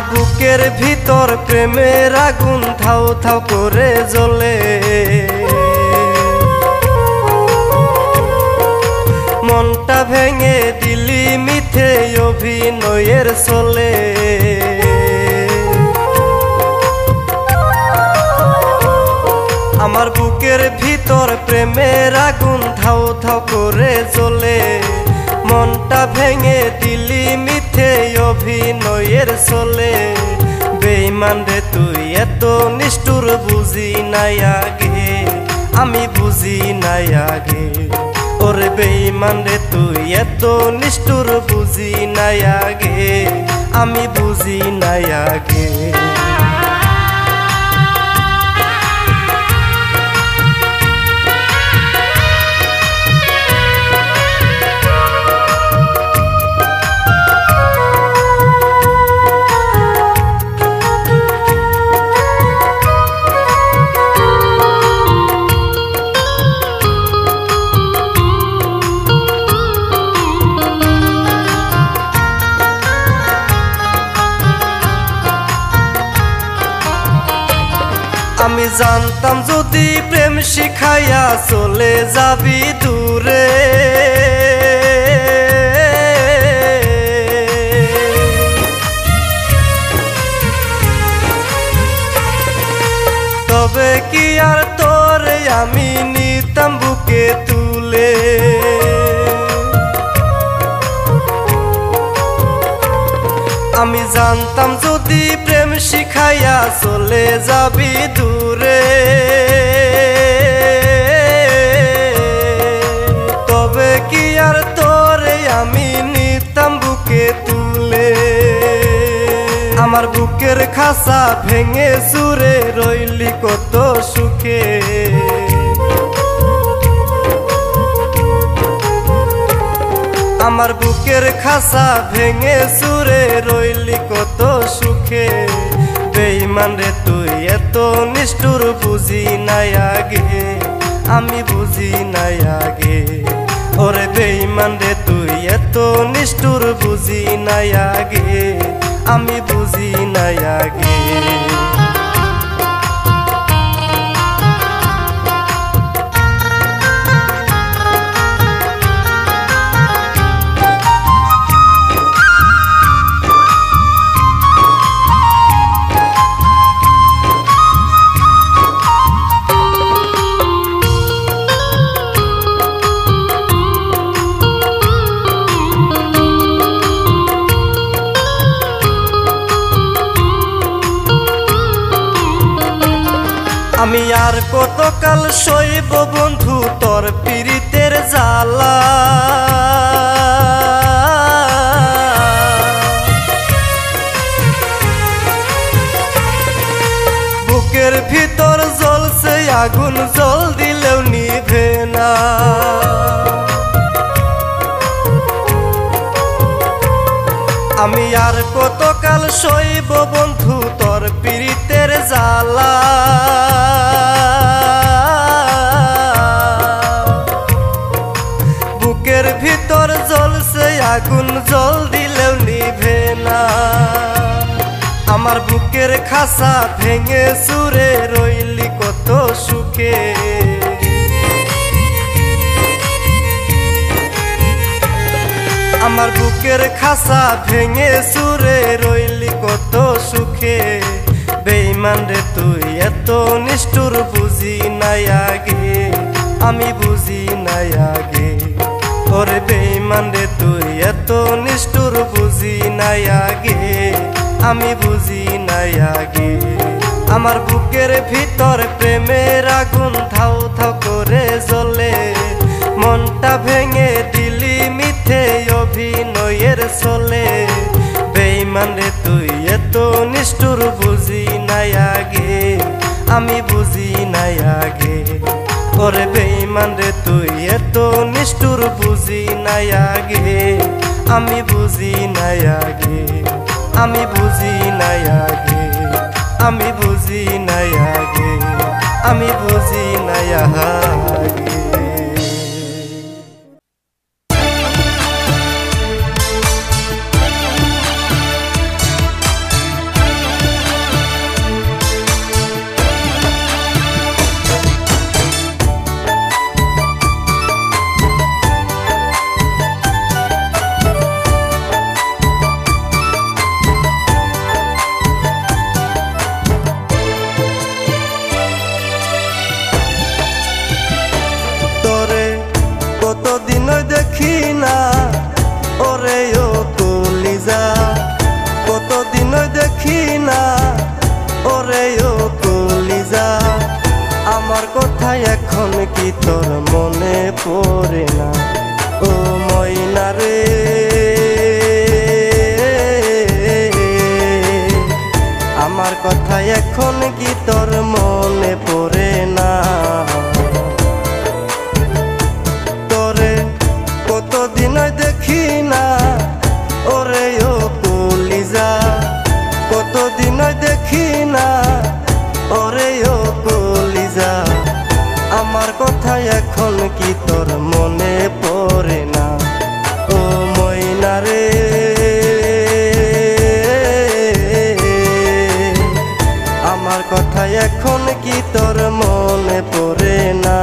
বুকের ভিতর প্রেমের আগুন ধাউ ধাউ করে জ্বলে, মনটা ভেঙে দিলি মিথ্যে অভিনয়ের চলে। আমার বুকের ভিতর প্রেমের আগুন ধাউ ধাউ করে জ্বলে, মনটা ভেঙে দিলি মিথ্যে অভিনয়ের চলে। বেঈমান রে তুই এত নিষ্ঠুর বুঝি নাই আগে, আমি বুঝি নাই আগে। ওরে বেঈমান রে তুই এত নিষ্ঠুর বুঝি নাই আগে, আমি বুঝি নাই আগে। আমি জানতাম যদি প্রেম শিখাইয়া চলে যাবি দূরে, তবে কি আর তোরে আমি নিতাম বুকে তুলে। আমি জানতাম যদি প্রেম শিখাইয়া চলে যাবি দূরে, তবে কি আর তোরে আমি নিতাম বুকে তুলে। আমার বুকের খাসা ভেঙে চুরে রইলি কত সুখে, আমার বুকের খাসা ভেঙে চুরে রইলি কত সুখে। বেঈমান রে তুই এত নিষ্ঠুর বুঝি নাই আগে, আমি বুঝি নাই আগে। ওরে বেঈমান রে তুই এত নিষ্ঠুর বুঝি নাই আগে, আমি বুঝি নাই আগে। আমি আর কতকাল সইব বন্ধু তোর পীড়িতের জ্বালা, বুকের ভিতর জ্বলছে আগুন জল দিলেও নিভে না। আমি আর কতকাল সইব বন্ধু তোর পীড়িতের জ্বালা, বুকের ভিতর জ্বলছে আগুন জল দিলেও নিভে না। আমার বুকের খাসা ভেঙে চুরে রইলি কত সুখে, আমার বুকের খাসা ভেঙে চুরে রইলি কত সুখে। বেঈমান রে তুই এত নিষ্ঠুর বুঝি নাই আগে, আমি বুঝি নাই আগে। ওরে বেঈমান রে তুই এত নিষ্ঠুর বুঝি নাই আগে, আমি বুঝি নাই আগে। আমার বুকের ভিতর প্রেমের আগুন ধাউ ধাউ করে জ্বলে, মনটা ভেঙে দিলি মিথ্যে অভিনয়ের চলে। বেঈমান রে তুই এত নিষ্ঠুর বুঝি নাই আগে, আমি বুঝি নাই আগে। ওরে বেঈমান রে তুই এত নিষ্ঠুর বুঝি নাই আগে, আমি বুঝি নাই আগে, আমি বুঝি নাই আগে, আমি বুঝি নাই আগে, আমি বুঝি নাই আগে। আমার কথা এখন কি তোর মনে পড়ে না ও ময়না রে আমার কথা এখন কি তোর মনে পড়ে না তোরে কতদিন দেখি না ওরে ও কলিজা কতদিন দেখি না ওরে ও কলিজা আমার কথা এখন কি তোর মনে পড়ে না ও ময়না রে আমার কথা এখন কি তোর মনে পড়ে না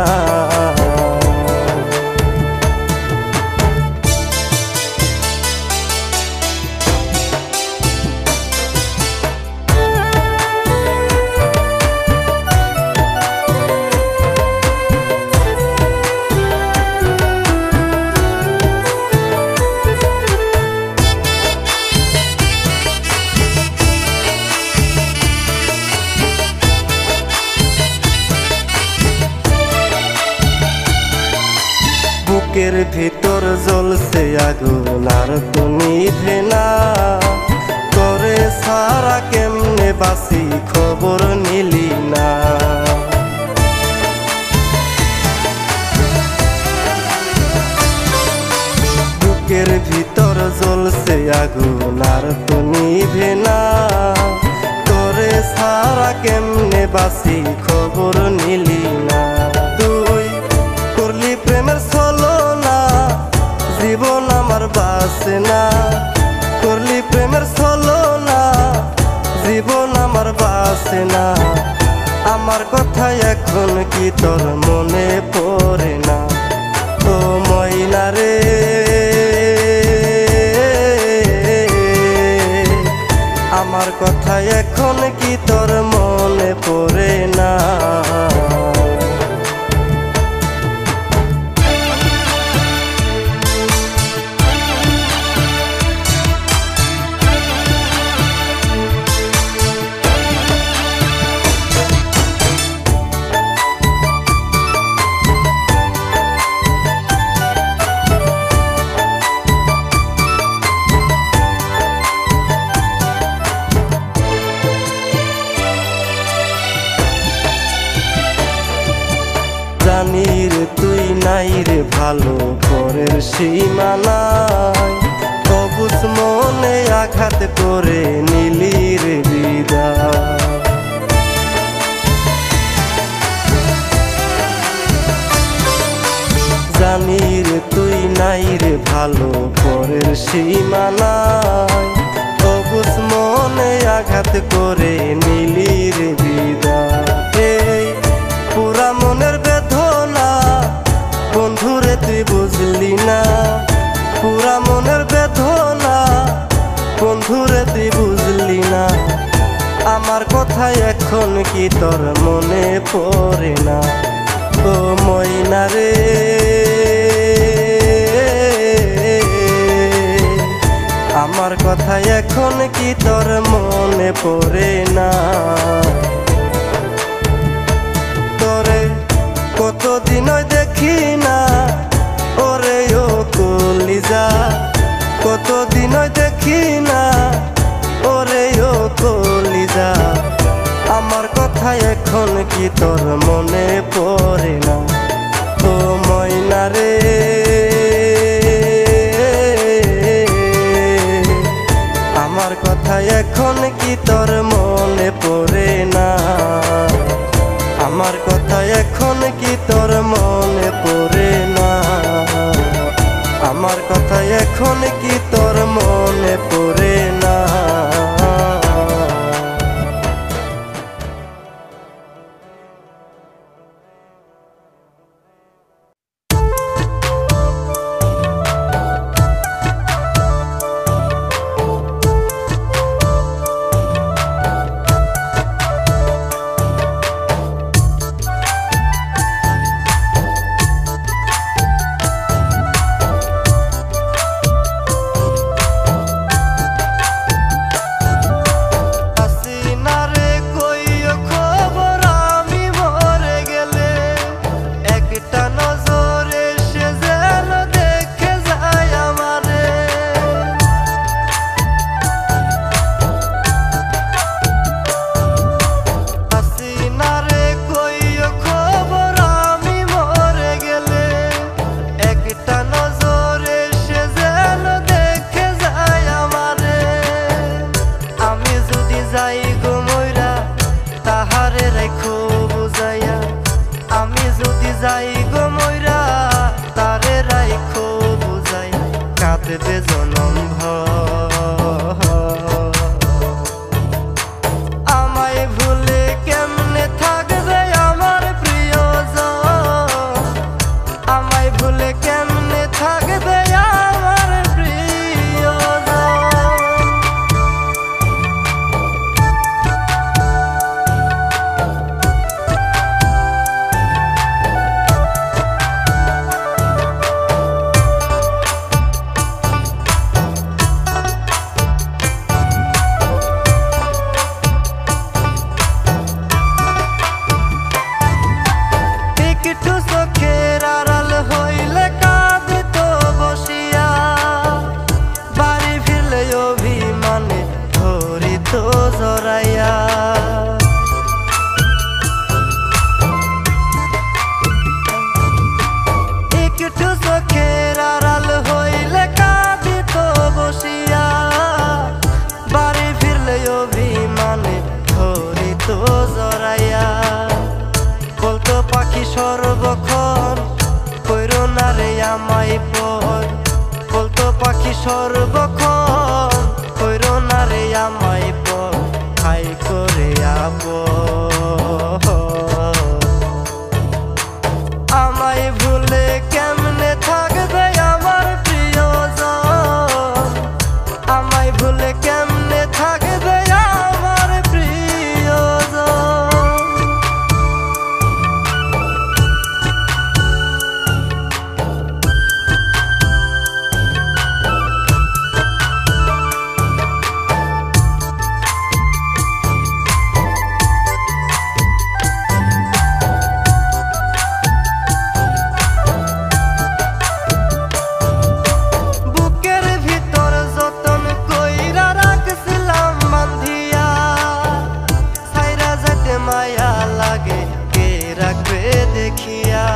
বুকের ভিতর জ্বলছে আগুন আর তো নিভে না তোরে সারা কেমনে বাসি খবর নিলি না বুকের ভিতর জ্বলছে আগুন আর তো নিভে না তোরে সারা কেমনে বাসি খবর নিলি না তুই করলি প্রেমের ছলনা জীবন আমার বাসে না করলি প্রেমের ছলনা জীবন আমার বাসে না আমার কথা এখন কি তোর মনে পড়ে না ও ময়না রে আমার কথা এখন কি তোর মনে পড়ে না জানি রে তুই নাই রে ভালো পরের সীমানায় অবুঝ মনে আঘাত করে নিলি রে বিদায় জানি রে তুই নাই রে ভালো পরের সীমানায় অবুঝ মনে আঘাত করে নিলি রে বিদায় পুরা মনের বেদনা বন্ধুরে তুই বুঝলি না পুরা মনের বেদনা বন্ধুরে তুই বুঝলি না আমার কথা এখন কি তোর মনে পড়ে না ও ময়না রে আমার কথা এখন কি তোর মনে পড়ে না কতদিন দেখি না ওরে ও কলিজা কতদিন দেখি না ওরে ও কলিজা আমার কথা এখন কি তোর মনে পড়ে না ও ময়না রে আমার কথা এখন কি তোর মনে পড়ে না আমার কথা এখন কি তোর মনে পড়ে না আমার কথা এখন কি তোর মনে পড়ে না যাই গো মইরা তারে রাইখো বুঝাই কাঁদবে জনম ভর। আমায় ভুলে কেমনে থাকবে আমার প্রিয়জন, আমায় ভুলে কেমনে থাকবে আমার প্রিয়জন। একটু চোখের আড়াল হইলে কাঁদিত বসিয়া, বাড়ি ফিরলে অভিমানে ধরিত জড়াইয়া। একটু চোখের আড়াল হইলে কাঁদিত বসিয়া, বাড়ি ফিরলে অভিমানে ধরিত জড়াইয়া। বলতো পাখি সর্বক্ষণ কইরো না রে আমায় পর, বলতো পাখি সর্বক্ষণ কইরো না রে আমায় পর, হাই করে আমায় ভুলে কেমনে থাকবে আমার প্রিয়জন, আমায় ভুলে কেমনে থাকবে আমার প্রিয়জন। মায়া লাগে কে রাখবে দেখিয়া,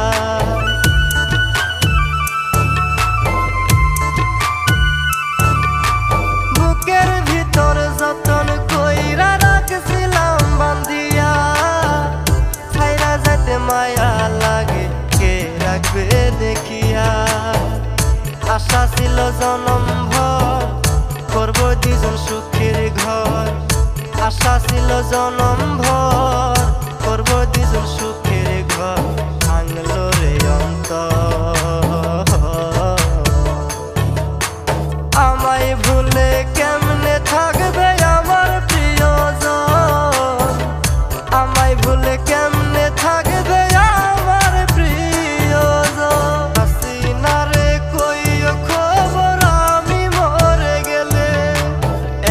বুকের ভিতর যতন কইরা রাখছিলাম বান্ধিয়া, ছাইরা যেতে মায়া লাগে কে রাখবে দেখিয়া। আশা ছিল জনম ভর করবো দুজন সুখের ঘর, আশা ছিল জনম ভর করবো দুজন সুখের ঘর, ভাঙলো রে অন্তর। আমায় ভুলে কেমনে থাকবে আমার প্রিয়জন, আমায় ভুলে কেমনে থাকবে আমার প্রিয়জন। হাসিনা রে কইও খবর আমি মরে গেলে,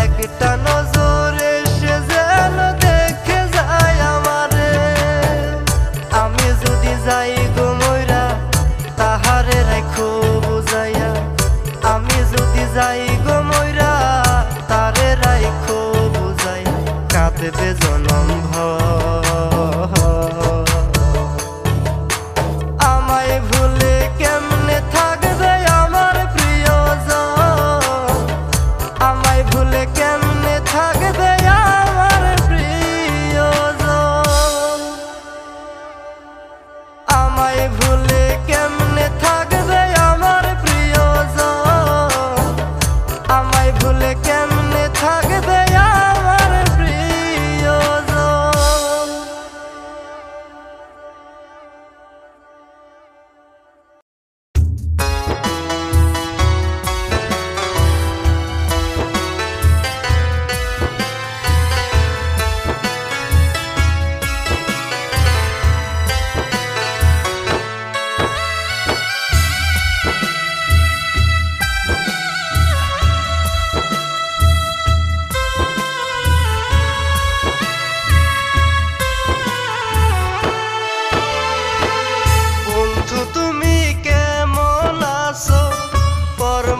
একটা নজরে সে যেন দেখে যায় আমারে। আমি যদি যাই গো মইরা তাহারে রাখো বুঝাইয়া, আমি যদি যাই গো মইরা তারে রাখো বুঝাই কাঁদবে জনম ভর। আমায় ভুলে কেমনে থাকবে আমার প্রিয়জন, আমায় ভুলে কেমনে থাকবে আমার প্রিয়জন। আমায় ভুলে কেমনে থাকবে আমার প্রিয়জন, আমায় ভুলে কেমনে থাকবে আমার প্রিয়জন।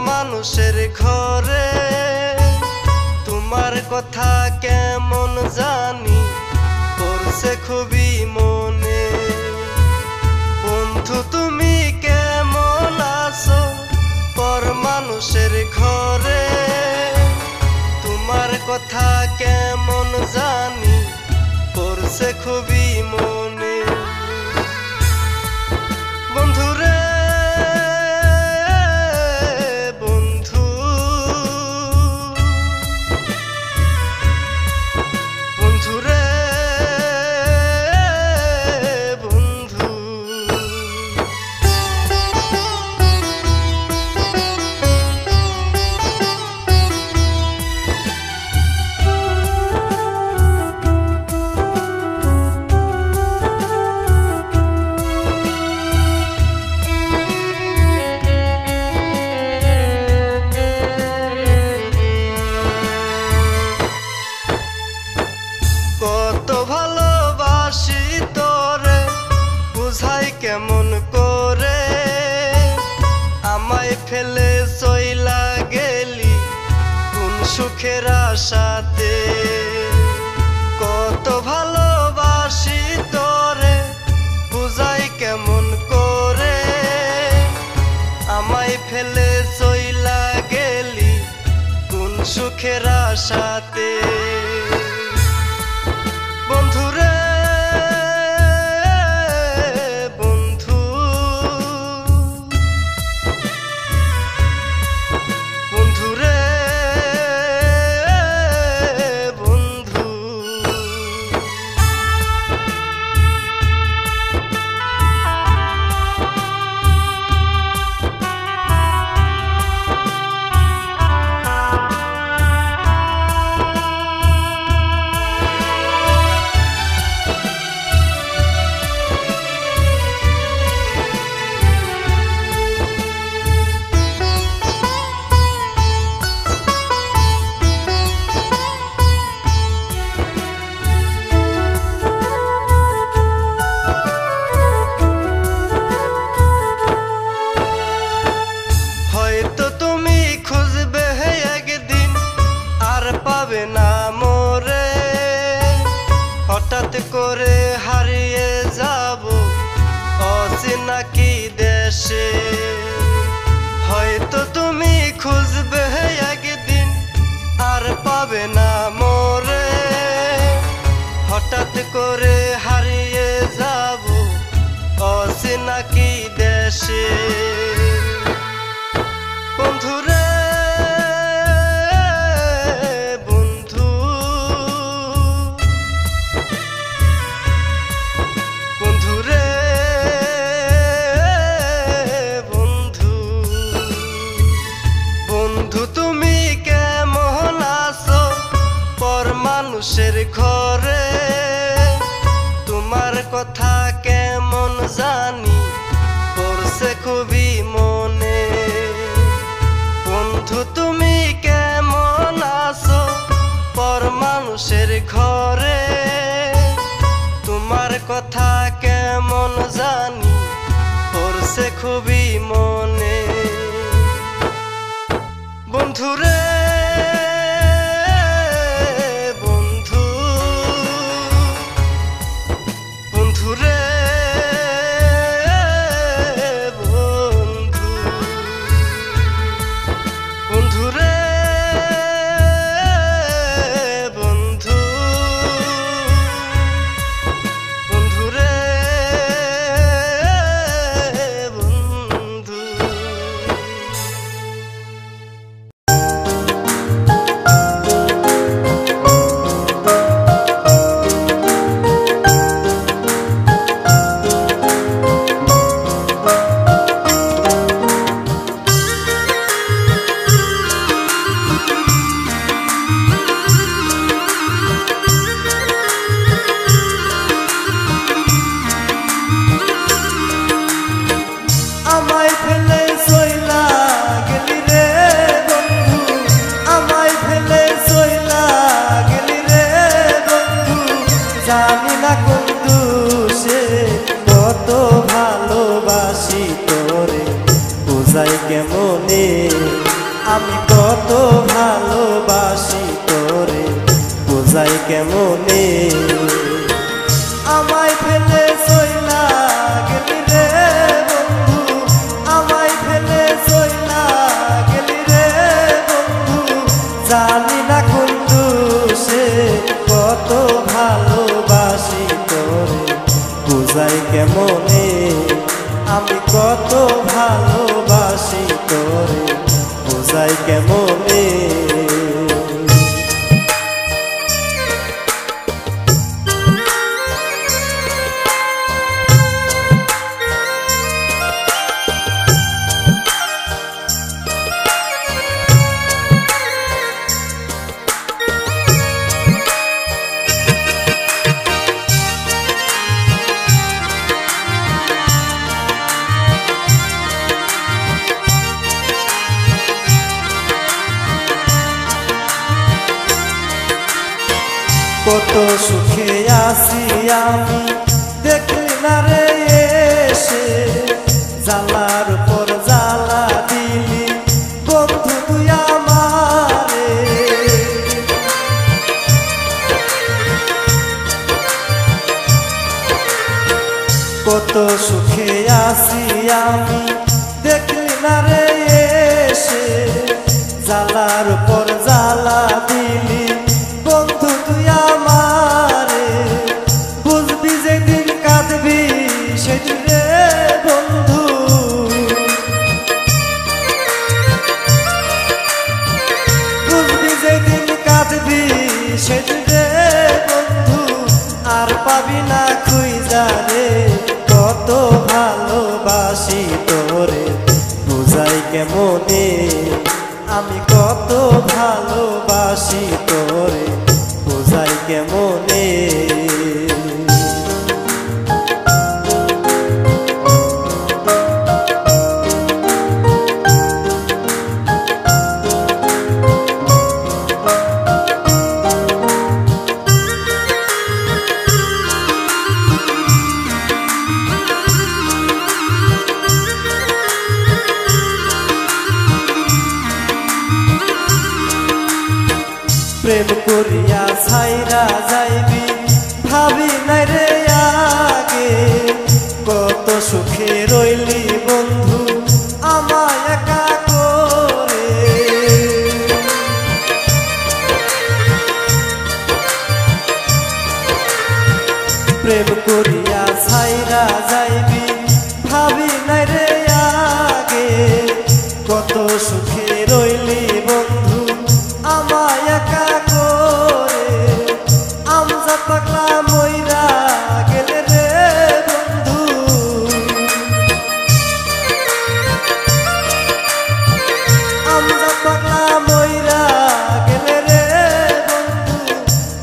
মানুষের ঘরে তোমার কথা কেমন জানি পড়ছে খুবই মনে। বন্ধু তুমি কেমন আছো পর মানুষের ঘরে, তোমার কথা কেমন জানি পড়ছে খুবই মনে। বুঝাই কেমন করে আমায় ফেলে চইলা গেলি কোন সুখের আশাতে। কত ভালোবাসি তোরে বুঝাই কেমন করে আমায় ফেলে চইলা গেলি কোন সুখের আশাতে। বন্ধুরে হঠাৎ করে হারিয়ে যাব অচেনা কি দেশে। হয়তো তুমি খুঁজবে একদিন আর পাবে না মোরে, হঠাৎ করে হারিয়ে যাব অচেনা কি দেশে। বন্ধুরে মানুষের ঘরে তোমার কথা কেমন জানি পড়ছে খুবই মনে। বন্ধু তুমি কেমন আছো পর মানুষের ঘরে, তোমার কথা কেমন জানি পড়ছে খুবই মনে। বন্ধুরে কেমনে আমি কত ভালোবাসি তোরে বোঝাই কেমনে। আমায় ফেলে চইলা গেলি রে বন্ধু, আমায় ফেলে চইলা গেলি রে বন্ধু, জানি না কোন দোষে কত ভালোবাসি তোরে বোঝাই কেমনে। আমি কত ভালোবাসি তোরে বোঝাই কেমনে। কত সুখে আছি আমি দেখলি না রে সুখে আছি আমি দেখলি না রে এসে জ্বালার পর জ্বালা দিলি বন্ধু তুই আমারে বুঝবি যেদিন কাঁদবি সেদিন রে বন্ধু বুঝবি যেদিন কাঁদবি সেদিন রে বন্ধু আর পাবি না খুঁজা রে কত ভালোবাসি তোরে বুঝাই কেমনে আমি কত ভালোবাসি তোরে বুঝাই কেমনে প্রেম করিয়া ছাইরা যাইবি ভাবি নাই রে আগে কত সুখে রইলি বন্ধু আমায় একা করে প্রেম করিয়া ছাইরা যাইবি ভাবি নাই রে আগে কত সুখে রইলি বন্ধু আমায় একা করে আমজা পাগলা মইরা গেলে রে বন্ধু আমজা পাগলা মইরা গেলে রে বন্ধু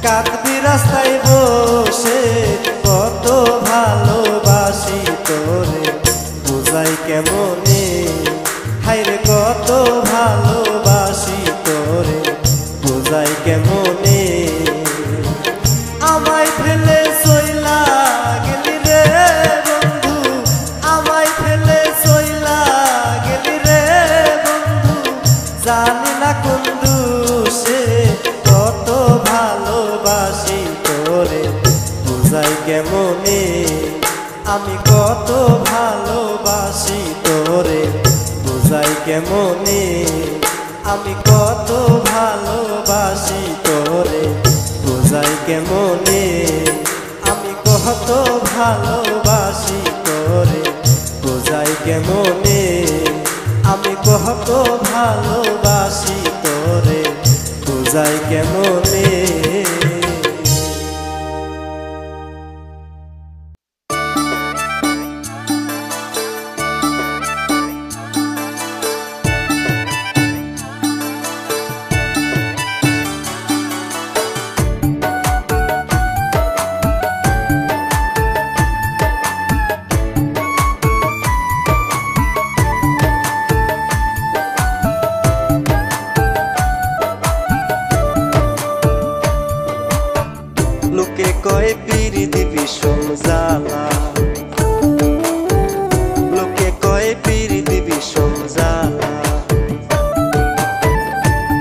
কাঁদবি রাস্তায় বসে কত ভালোবাসি তোরে বুঝাই কেমনে হায়রে কত ভালোবাসি তোরে বুঝাই কেমনে আমায় ফেলে চইলা গেলি রে বন্ধু আমায় ফেলে চইলা গেলি রে বন্ধু জানি না কোন দোষে কত ভালোবাসি তোরে বুঝাই কেমনে আমি কত ভালোবাসি তোরে বুঝাই কেমনে আমি কত ভালোবাসি তোরে বুঝাই কেমনে আমি কত ভালোবাসি তোরে বুঝাই কেমনে আমি কত ভালোবাসি তোরে বুঝাই কেমনে লোকে কয় পিরিতি বিষম জ্বালা লোকে কয় পিরিতি বিষম জ্বালা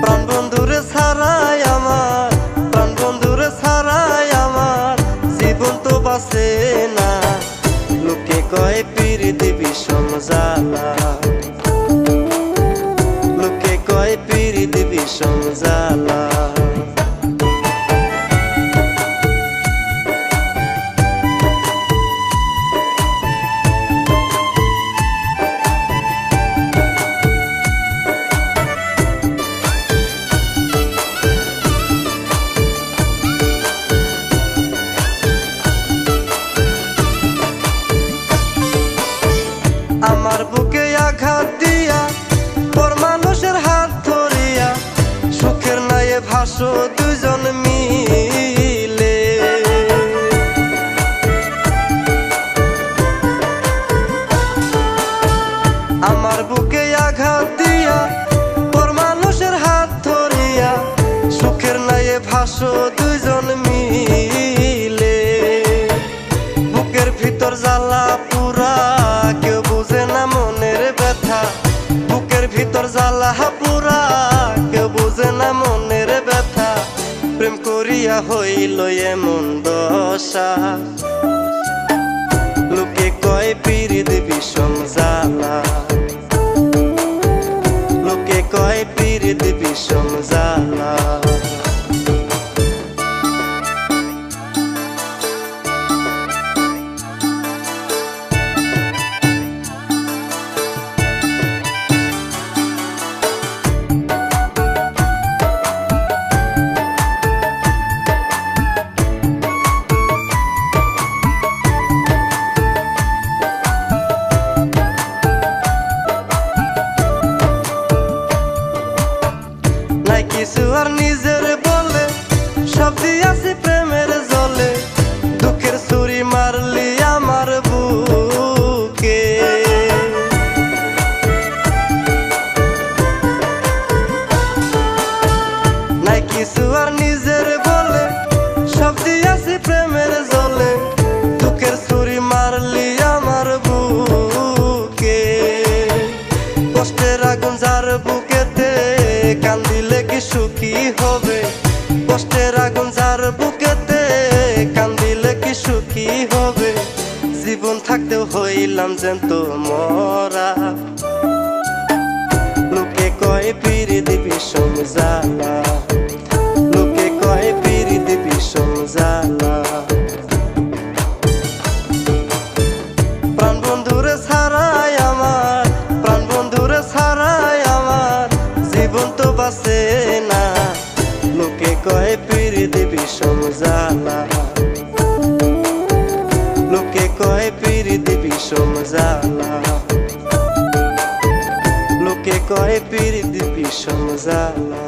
প্রাণ বন্ধুরে ছাড়াই আমার প্রাণ বন্ধুরে ছাড়াই আমার জীবন তো বাঁচে না লোকে কয় পিরিতি বিষম জ্বালা লোকে কয় পিরিতি বিষম জ্বালা আমার বুকে আঘাত দিয়া পর মানুষের হাত ধরিয়া সুখের নায়ে ভাসো দুজন মিলে আমার বুকে আঘাত দিয়া পর মানুষের হাত ধরিয়া সুখের নায়ে ভাসো দুজন মিলে বুকের ভিতর জ্বালা পুরা কেউ বুঝে না মনের ব্যথা বুকের ভিতর জ্বালা পুরা কেউ বুঝে না মনের ব্যথা প্রেম করিয়া হইল এমন দশা লোকে কয় কি সুখী হবে, কষ্টের আগুন যার বুকেতে কান্দিলে কি সুখী হবে। জীবন থাকতেও হইলাম জ্যান্ত মরা, লোকে কয় পিরিতি বিষম জ্বালা, লোকে কয় পিরিতি বিষম জ্বালা। প্রাণ বন্ধুরে ছাড়াই আমার, প্রাণ বন্ধুরে ছাড়াই আমার জীবন তো বাঁচে না। লোকে কয় পিরিতি বিষম জ্বালা, লোকে কয় পিরিতি বিষম জ্বালা, লোকে কয় পিরিতি বিষম জ্বালা।